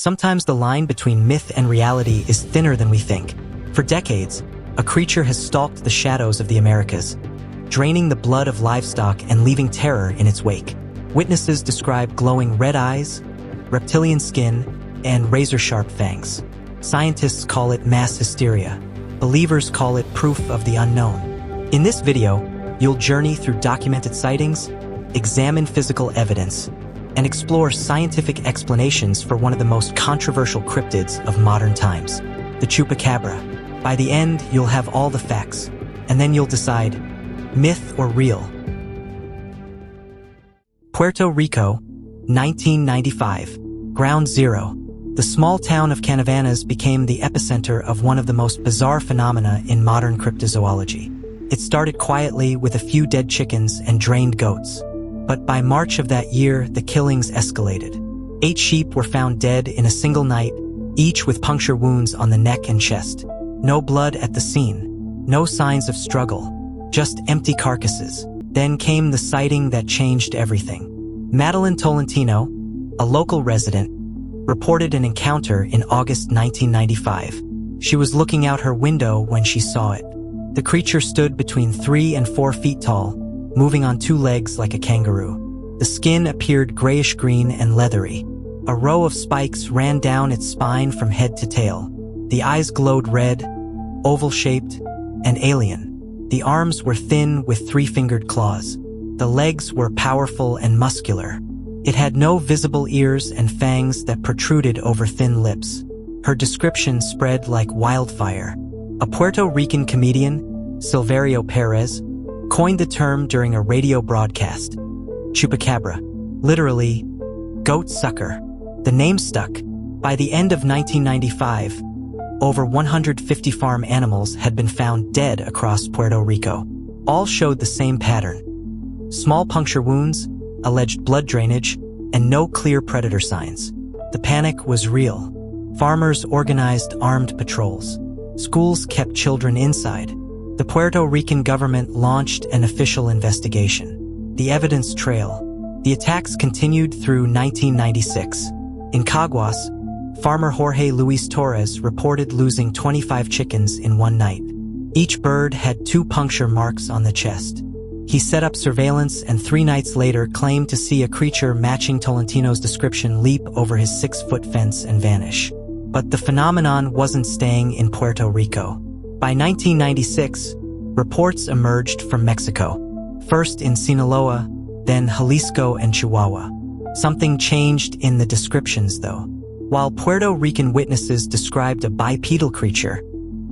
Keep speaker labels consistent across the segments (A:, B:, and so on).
A: Sometimes the line between myth and reality is thinner than we think. For decades, a creature has stalked the shadows of the Americas, draining the blood of livestock and leaving terror in its wake. Witnesses describe glowing red eyes, reptilian skin, and razor-sharp fangs. Scientists call it mass hysteria. Believers call it proof of the unknown. In this video, you'll journey through documented sightings, examine physical evidence, and explore scientific explanations for one of the most controversial cryptids of modern times, the Chupacabra. By the end, you'll have all the facts, and then you'll decide, myth or real. Puerto Rico, 1995. Ground Zero. The small town of Canavanas became the epicenter of one of the most bizarre phenomena in modern cryptozoology. It started quietly with a few dead chickens and drained goats. But by March of that year, the killings escalated. 8 sheep were found dead in a single night, each with puncture wounds on the neck and chest. No blood at the scene. No signs of struggle. Just empty carcasses. Then came the sighting that changed everything. Madeline Tolentino, a local resident, reported an encounter in August 1995. She was looking out her window when she saw it. The creature stood between 3 and 4 feet tall, moving on 2 legs like a kangaroo. The skin appeared grayish-green and leathery. A row of spikes ran down its spine from head to tail. The eyes glowed red, oval-shaped, and alien. The arms were thin with 3-fingered claws. The legs were powerful and muscular. It had no visible ears and fangs that protruded over thin lips. Her description spread like wildfire. A Puerto Rican comedian, Silverio Perez, coined the term during a radio broadcast. Chupacabra, literally, goat sucker. The name stuck. By the end of 1995, over 150 farm animals had been found dead across Puerto Rico. All showed the same pattern. Small puncture wounds, alleged blood drainage, and no clear predator signs. The panic was real. Farmers organized armed patrols. Schools kept children inside. The Puerto Rican government launched an official investigation. The evidence trail. The attacks continued through 1996. In Caguas, farmer Jorge Luis Torres reported losing 25 chickens in one night. Each bird had 2 puncture marks on the chest. He set up surveillance and 3 nights later claimed to see a creature matching Tolentino's description leap over his 6-foot fence and vanish. But the phenomenon wasn't staying in Puerto Rico. By 1996, reports emerged from Mexico, first in Sinaloa, then Jalisco and Chihuahua. Something changed in the descriptions, though. While Puerto Rican witnesses described a bipedal creature,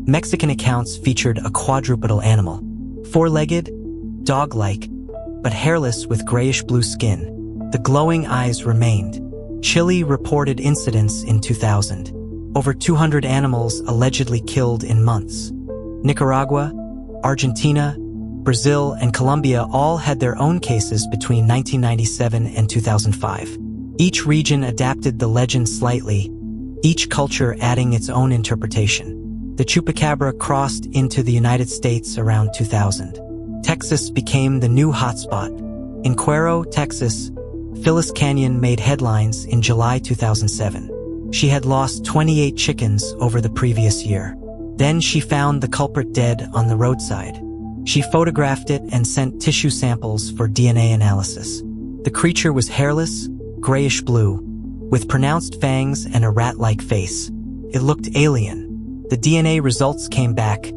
A: Mexican accounts featured a quadrupedal animal, 4-legged, dog-like, but hairless with grayish-blue skin. The glowing eyes remained. Chile reported incidents in 2000. Over 200 animals allegedly killed in months. Nicaragua, Argentina, Brazil, and Colombia all had their own cases between 1997 and 2005. Each region adapted the legend slightly, each culture adding its own interpretation. The Chupacabra crossed into the United States around 2000. Texas became the new hotspot. In Cuero, Texas, Phyllis Canyon made headlines in July 2007. She had lost 28 chickens over the previous year. Then she found the culprit dead on the roadside. She photographed it and sent tissue samples for DNA analysis. The creature was hairless, grayish-blue, with pronounced fangs and a rat-like face. It looked alien. The DNA results came back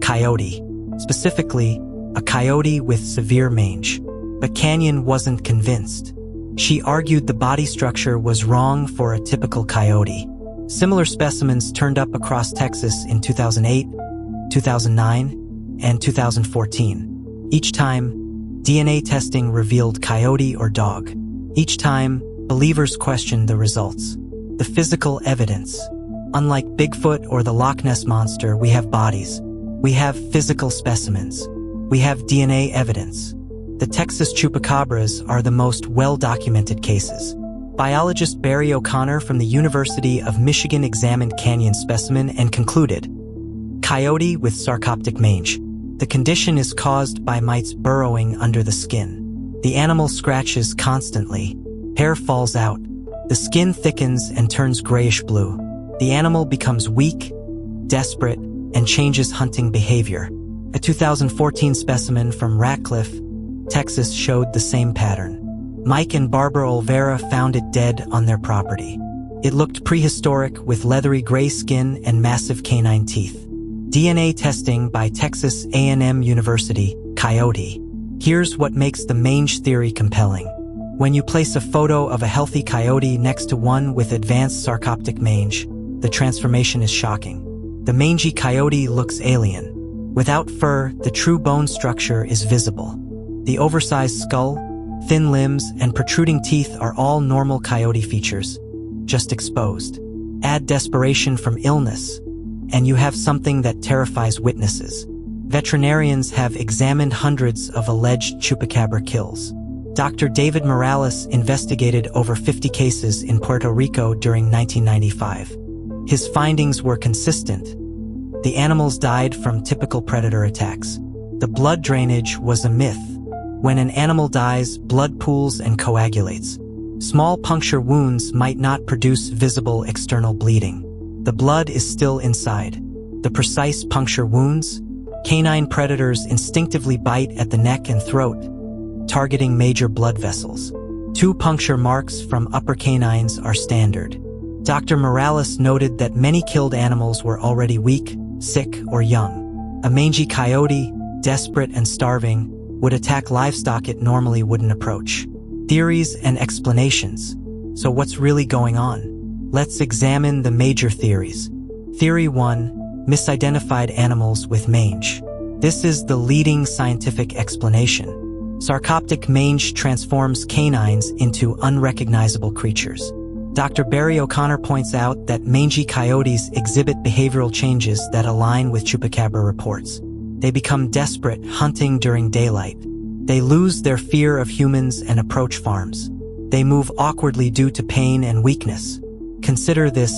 A: coyote, specifically a coyote with severe mange. But Canyon wasn't convinced. She argued the body structure was wrong for a typical coyote. Similar specimens turned up across Texas in 2008, 2009, and 2014. Each time, DNA testing revealed coyote or dog. Each time, believers questioned the results. The physical evidence. Unlike Bigfoot or the Loch Ness Monster, we have bodies. We have physical specimens. We have DNA evidence. The Texas Chupacabras are the most well-documented cases. Biologist Barry O'Connor from the University of Michigan examined Canyon specimen and concluded, coyote with sarcoptic mange. The condition is caused by mites burrowing under the skin. The animal scratches constantly. Hair falls out. The skin thickens and turns grayish-blue. The animal becomes weak, desperate, and changes hunting behavior. A 2014 specimen from Ratcliffe, Texas showed the same pattern. Mike and Barbara Olvera found it dead on their property. It looked prehistoric with leathery gray skin and massive canine teeth. DNA testing by Texas A&M University, coyote. Here's what makes the mange theory compelling. When you place a photo of a healthy coyote next to one with advanced sarcoptic mange, the transformation is shocking. The mangy coyote looks alien. Without fur, the true bone structure is visible. The oversized skull, thin limbs, and protruding teeth are all normal coyote features, just exposed. Add desperation from illness, and you have something that terrifies witnesses. Veterinarians have examined hundreds of alleged Chupacabra kills. Dr. David Morales investigated over 50 cases in Puerto Rico during 1995. His findings were consistent. The animals died from typical predator attacks. The blood drainage was a myth. When an animal dies, blood pools and coagulates. Small puncture wounds might not produce visible external bleeding. The blood is still inside. The precise puncture wounds? Canine predators instinctively bite at the neck and throat, targeting major blood vessels. 2 puncture marks from upper canines are standard. Dr. Morales noted that many killed animals were already weak, sick, or young. A mangy coyote, desperate and starving, would attack livestock it normally wouldn't approach. Theories and explanations. So what's really going on? Let's examine the major theories. Theory 1. Misidentified animals with mange. This is the leading scientific explanation. Sarcoptic mange transforms canines into unrecognizable creatures. Dr. Barry O'Connor points out that mangy coyotes exhibit behavioral changes that align with Chupacabra reports. They become desperate, hunting during daylight. They lose their fear of humans and approach farms. They move awkwardly due to pain and weakness. Consider this: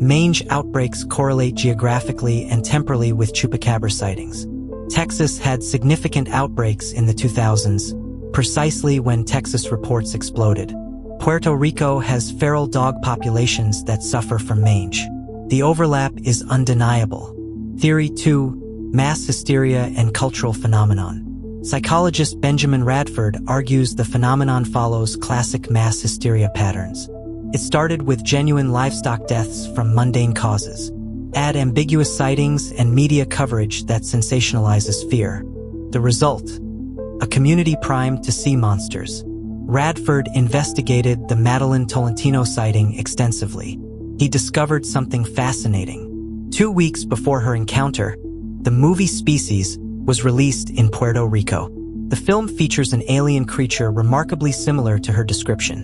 A: mange outbreaks correlate geographically and temporally with Chupacabra sightings. Texas had significant outbreaks in the 2000s, precisely when Texas reports exploded. Puerto Rico has feral dog populations that suffer from mange. The overlap is undeniable. Theory 2. Mass hysteria and cultural phenomenon. Psychologist Benjamin Radford argues the phenomenon follows classic mass hysteria patterns. It started with genuine livestock deaths from mundane causes. Add ambiguous sightings and media coverage that sensationalizes fear. The result: a community primed to see monsters. Radford investigated the Madeline Tolentino sighting extensively. He discovered something fascinating. 2 weeks before her encounter, the movie Species was released in Puerto Rico. The film features an alien creature remarkably similar to her description.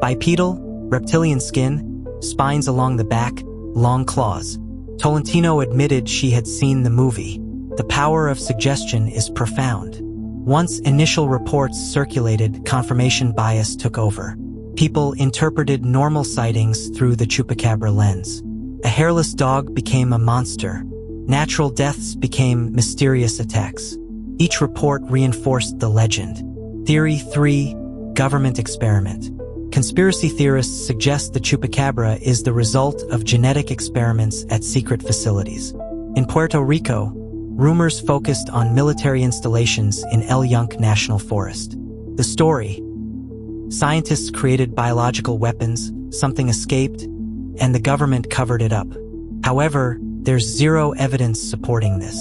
A: Bipedal, reptilian skin, spines along the back, long claws. Tolentino admitted she had seen the movie. The power of suggestion is profound. Once initial reports circulated, confirmation bias took over. People interpreted normal sightings through the Chupacabra lens. A hairless dog became a monster. Natural deaths became mysterious attacks. Each report reinforced the legend. Theory 3. Government experiment. Conspiracy theorists suggest the Chupacabra is the result of genetic experiments at secret facilities. In Puerto Rico, rumors focused on military installations in El Yunque National Forest. The story: scientists created biological weapons, something escaped, and the government covered it up. However, there's zero evidence supporting this.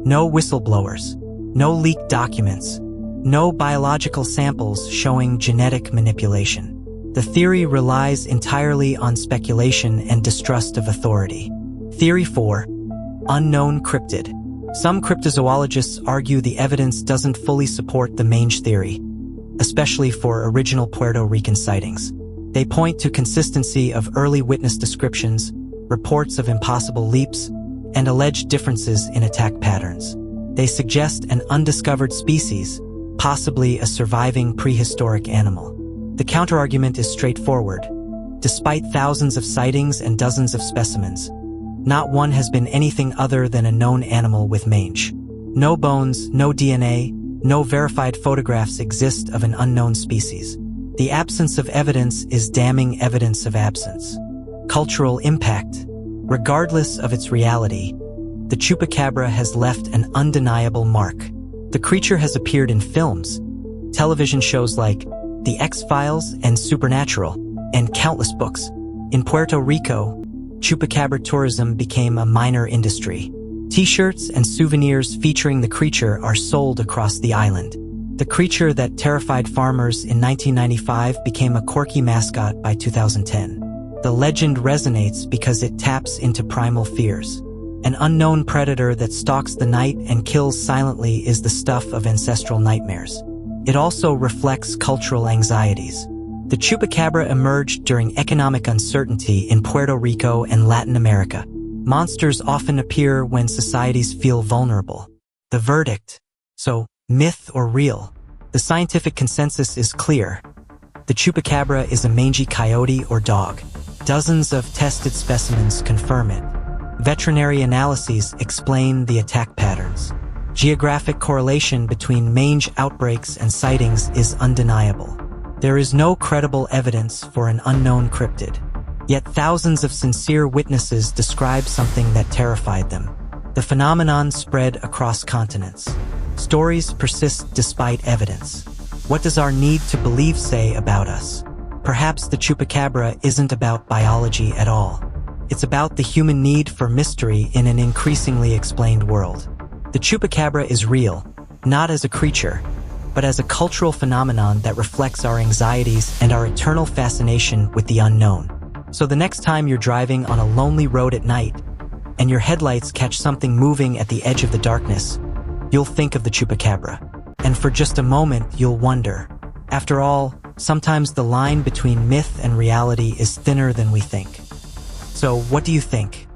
A: No whistleblowers, no leaked documents, no biological samples showing genetic manipulation. The theory relies entirely on speculation and distrust of authority. Theory 4. Unknown cryptid. Some cryptozoologists argue the evidence doesn't fully support the mange theory, especially for original Puerto Rican sightings. They point to consistency of early witness descriptions, reports of impossible leaps, and alleged differences in attack patterns. They suggest an undiscovered species, possibly a surviving prehistoric animal. The counterargument is straightforward. Despite thousands of sightings and dozens of specimens, not one has been anything other than a known animal with mange. No bones, no DNA, no verified photographs exist of an unknown species. The absence of evidence is damning evidence of absence. Cultural impact. Regardless of its reality, the Chupacabra has left an undeniable mark. The creature has appeared in films, television shows like The X-Files and Supernatural, and countless books. In Puerto Rico, Chupacabra tourism became a minor industry. T-shirts and souvenirs featuring the creature are sold across the island. The creature that terrified farmers in 1995 became a quirky mascot by 2010. The legend resonates because it taps into primal fears. An unknown predator that stalks the night and kills silently is the stuff of ancestral nightmares. It also reflects cultural anxieties. The Chupacabra emerged during economic uncertainty in Puerto Rico and Latin America. Monsters often appear when societies feel vulnerable. The verdict. So, myth or real? The scientific consensus is clear. The Chupacabra is a mangy coyote or dog. Dozens of tested specimens confirm it. Veterinary analyses explain the attack patterns. Geographic correlation between mange outbreaks and sightings is undeniable. There is no credible evidence for an unknown cryptid. Yet thousands of sincere witnesses describe something that terrified them. The phenomenon spread across continents. Stories persist despite evidence. What does our need to believe say about us? Perhaps the Chupacabra isn't about biology at all. It's about the human need for mystery in an increasingly explained world. The Chupacabra is real, not as a creature, but as a cultural phenomenon that reflects our anxieties and our eternal fascination with the unknown. So the next time you're driving on a lonely road at night, and your headlights catch something moving at the edge of the darkness, you'll think of the Chupacabra. And for just a moment, you'll wonder. After all, sometimes the line between myth and reality is thinner than we think. So what do you think?